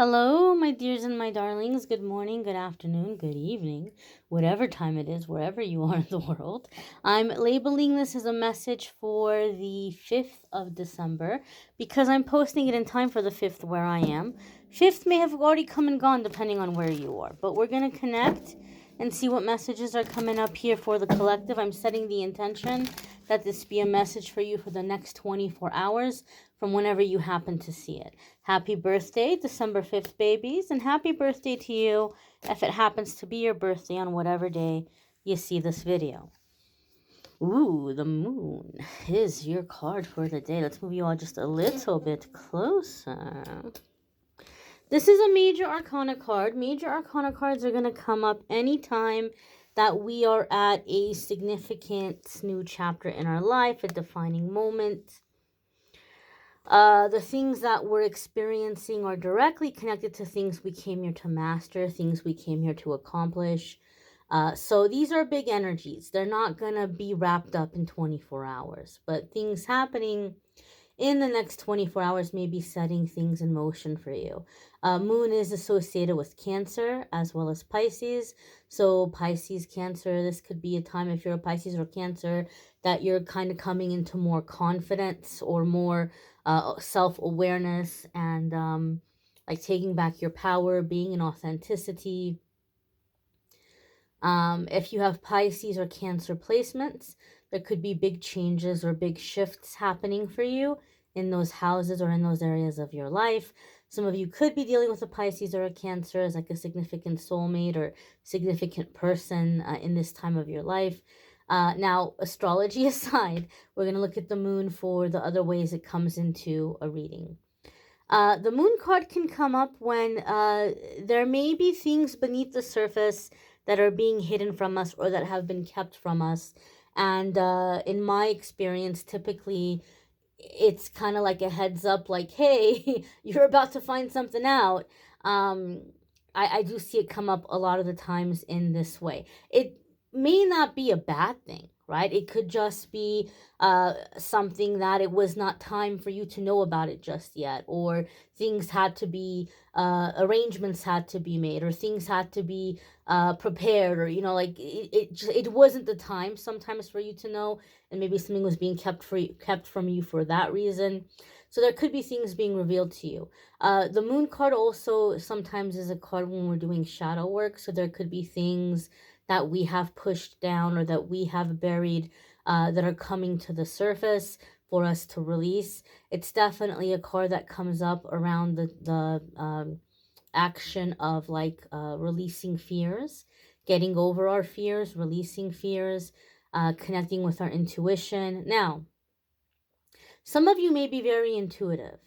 Hello, my dears and my darlings. Good morning, good afternoon, good evening, whatever time it is, wherever you are in the world. I'm labeling this as a message for the 5th of December because I'm posting it in time for the 5th where I am. 5th may have already come and gone depending on where you are, but we're going to connect and see what messages are coming up here for the collective. I'm setting the intention that this be a message for you for the next 24 hours from whenever you happen to see it. Happy birthday, December 5th, babies, and happy birthday to you if it happens to be your birthday on whatever day you see this video. Ooh, the moon is your card for the day. Let's move you all just a little bit closer. This is a major arcana card. Major arcana cards are going to come up anytime that we are at a significant new chapter in our life, a defining moment. The things that we're experiencing are directly connected to things we came here to master, things we came here to accomplish. So these are big energies. They're not going to be wrapped up in 24 hours, but things happening in the next 24 hours may be setting things in motion for you. Moon is associated with Cancer as well as Pisces. So Pisces, Cancer, this could be a time, if you're a Pisces or Cancer, that you're kind of coming into more confidence or more self-awareness and like taking back your power, being in authenticity. If you have Pisces or Cancer placements, there could be big changes or big shifts happening for you in those houses or in those areas of your life. Some of you could be dealing with a Pisces or a Cancer as like a significant soulmate or significant person in this time of your life. Now, astrology aside, we're going to look at the moon for the other ways it comes into a reading. The moon card can come up when there may be things beneath the surface that are being hidden from us or that have been kept from us. And in my experience, typically it's kind of like a heads up, like, hey, you're about to find something out. I do see it come up a lot of the times in this way. It may not be a bad thing, right? It could just be something that it was not time for you to know about it just yet, or things had to be, arrangements had to be made, or things had to be prepared, or, like it wasn't the time sometimes for you to know, and maybe something was being kept from you for that reason. So there could be things being revealed to you. The moon card also sometimes is a card when we're doing shadow work. So there could be things that we have pushed down or that we have buried that are coming to the surface for us to release. It's definitely a card that comes up around the action of like releasing fears, getting over our fears, releasing fears, connecting with our intuition. Now, some of you may be very intuitive.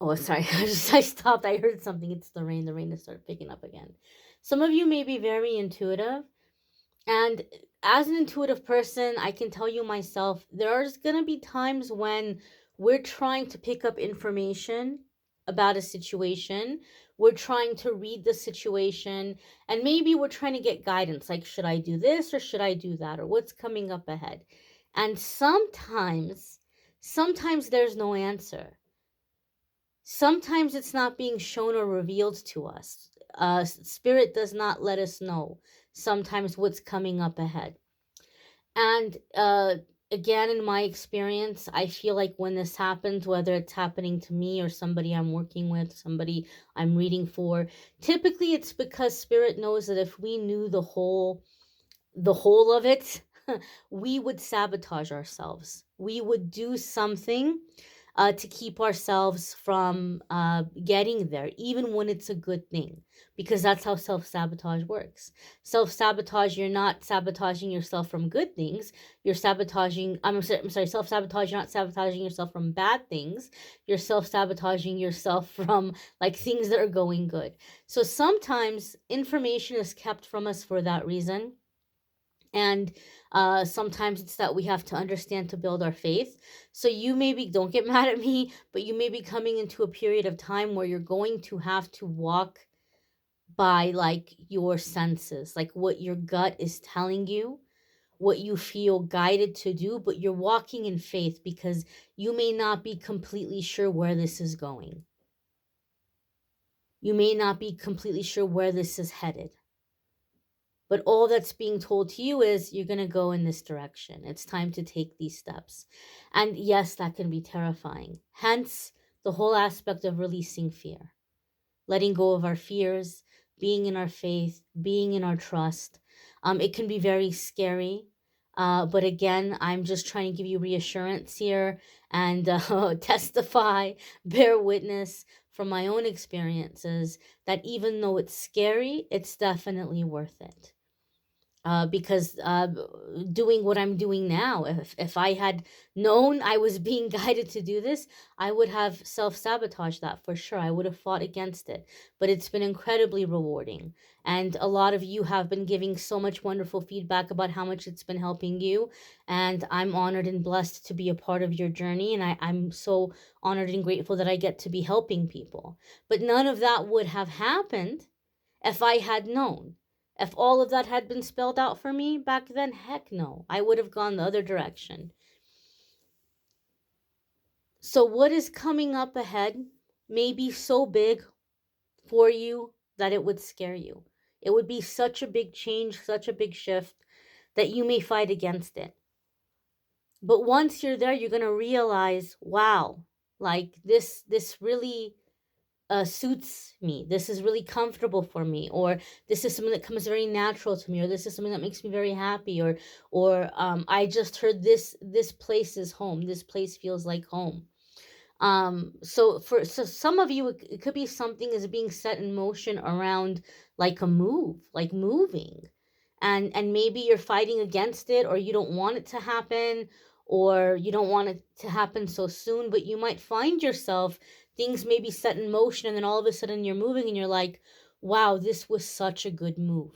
Oh, sorry. I stopped. I heard something. It's the rain. The rain has started picking up again. Some of you may be very intuitive. And as an intuitive person, I can tell you myself, there's going to be times when we're trying to pick up information about a situation. We're trying to read the situation. And maybe we're trying to get guidance. Like, should I do this or should I do that? Or what's coming up ahead? And sometimes there's no answer. Sometimes it's not being shown or revealed to us. Spirit does not let us know sometimes what's coming up ahead. And again, in my experience, I feel like when this happens, whether it's happening to me or somebody I'm working with, somebody I'm reading for, typically it's because Spirit knows that if we knew the whole of it, we would sabotage ourselves. We would do something to keep ourselves from getting there, even when it's a good thing, because that's how self-sabotage works. Self-sabotage, you're not sabotaging yourself from good things. You're sabotaging, I'm sorry, self-sabotage, you're not sabotaging yourself from bad things. You're self-sabotaging yourself from like things that are going good. So sometimes information is kept from us for that reason. And sometimes it's that we have to understand to build our faith. So you maybe, don't get mad at me, but you may be coming into a period of time where you're going to have to walk by like your senses, like what your gut is telling you, what you feel guided to do, but you're walking in faith because you may not be completely sure where this is going. You may not be completely sure where this is headed. But all that's being told to you is you're going to go in this direction. It's time to take these steps. And yes, that can be terrifying. Hence, the whole aspect of releasing fear, letting go of our fears, being in our faith, being in our trust. It can be very scary. But again, I'm just trying to give you reassurance here and testify, bear witness from my own experiences that even though it's scary, it's definitely worth it. Because doing what I'm doing now, if I had known I was being guided to do this, I would have self-sabotaged that for sure. I would have fought against it. But it's been incredibly rewarding. And a lot of you have been giving so much wonderful feedback about how much it's been helping you. And I'm honored and blessed to be a part of your journey. And I'm so honored and grateful that I get to be helping people. But none of that would have happened if I had known. If all of that had been spelled out for me back then, heck no. I would have gone the other direction. So what is coming up ahead may be so big for you that it would scare you. It would be such a big change, such a big shift that you may fight against it. But once you're there, you're going to realize, wow, like this really suits me. This is really comfortable for me, or this is something that comes very natural to me, or this is something that makes me very happy, or I just heard this place is home. This place feels like home. So some of you, it could be something is being set in motion around like a move, like moving, and maybe you're fighting against it, or you don't want it to happen, or you don't want it to happen so soon, but you might find yourself, things may be set in motion, and then all of a sudden you're moving and you're like, wow, this was such a good move.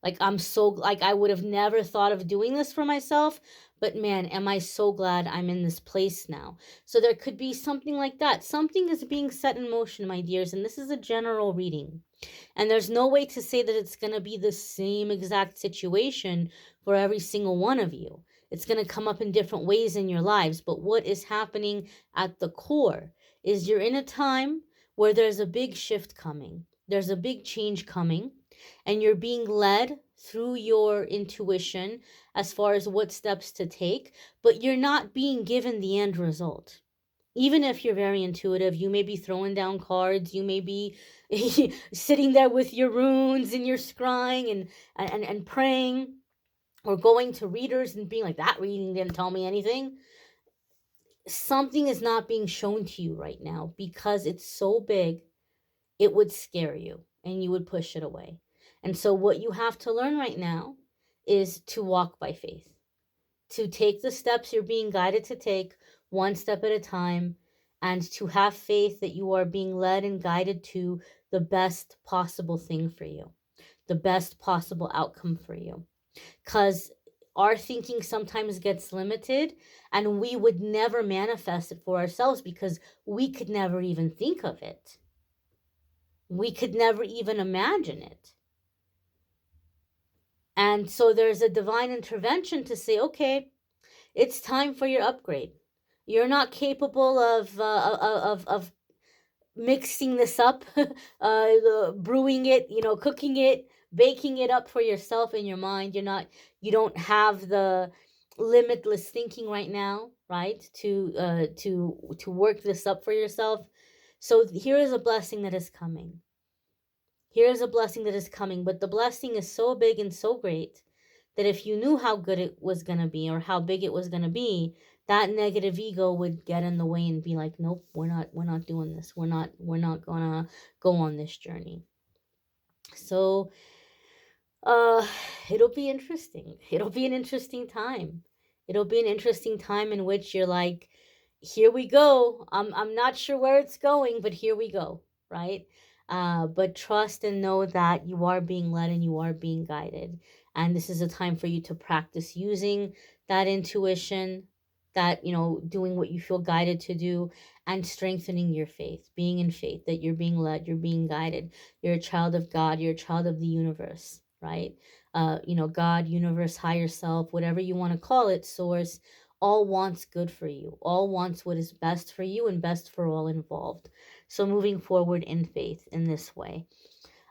Like, I would have never thought of doing this for myself, but man, am I so glad I'm in this place now. So there could be something like that. Something is being set in motion, my dears, and this is a general reading. And there's no way to say that it's going to be the same exact situation for every single one of you. It's going to come up in different ways in your lives. But what is happening at the core is you're in a time where there's a big shift coming. There's a big change coming, and you're being led through your intuition as far as what steps to take, but you're not being given the end result. Even if you're very intuitive, you may be throwing down cards, you may be sitting there with your runes and you're scrying and praying, or going to readers and being like, that reading didn't tell me anything. Something is not being shown to you right now because it's so big, it would scare you and you would push it away. And so what you have to learn right now is to walk by faith, to take the steps you're being guided to take one step at a time, and to have faith that you are being led and guided to the best possible thing for you, the best possible outcome for you. Because our thinking sometimes gets limited, and we would never manifest it for ourselves because we could never even think of it. We could never even imagine it. And so there's a divine intervention to say, okay, it's time for your upgrade. You're not capable of mixing this up, brewing it, cooking it, baking it up for yourself in your mind. You don't have the limitless thinking right now, right? To work this up for yourself. So here is a blessing that is coming. Here is a blessing that is coming, but the blessing is so big and so great that if you knew how good it was going to be or how big it was going to be, that negative ego would get in the way and be like, nope, we're not doing this. We're not going to go on this journey. So it'll be interesting. It'll be an interesting time. It'll be an interesting time in which you're like, here we go. I'm not sure where it's going, but here we go, right? But trust and know that you are being led and you are being guided. And this is a time for you to practice using that intuition, that, doing what you feel guided to do, and strengthening your faith, being in faith that you're being led, you're being guided. You're a child of God, you're a child of the universe. right? God, universe, higher self, whatever you want to call it, source, all wants good for you, all wants what is best for you and best for all involved. So moving forward in faith in this way.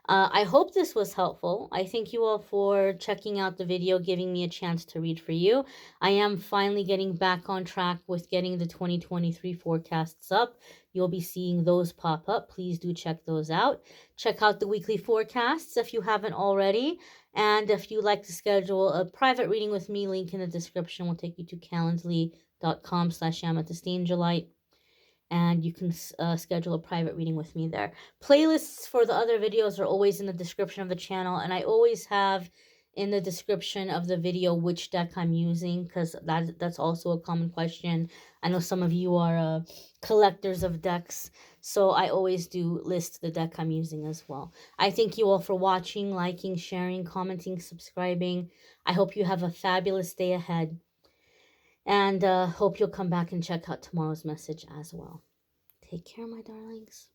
I hope this was helpful. I thank you all for checking out the video, giving me a chance to read for you. I am finally getting back on track with getting the 2023 forecasts up. You'll be seeing those pop up. Please do check those out. Check out the weekly forecasts if you haven't already. And if you'd like to schedule a private reading with me, link in the description will take you to calendly.com/amethystangelite. And you can schedule a private reading with me there. Playlists for the other videos are always in the description of the channel, and I always have in the description of the video which deck I'm using, because that's also a common question. I know some of you are collectors of decks, so I always do list the deck I'm using as well. I thank you all for watching, liking, sharing, commenting, subscribing. I hope you have a fabulous day ahead. And hope you'll come back and check out tomorrow's message as well. Take care, my darlings.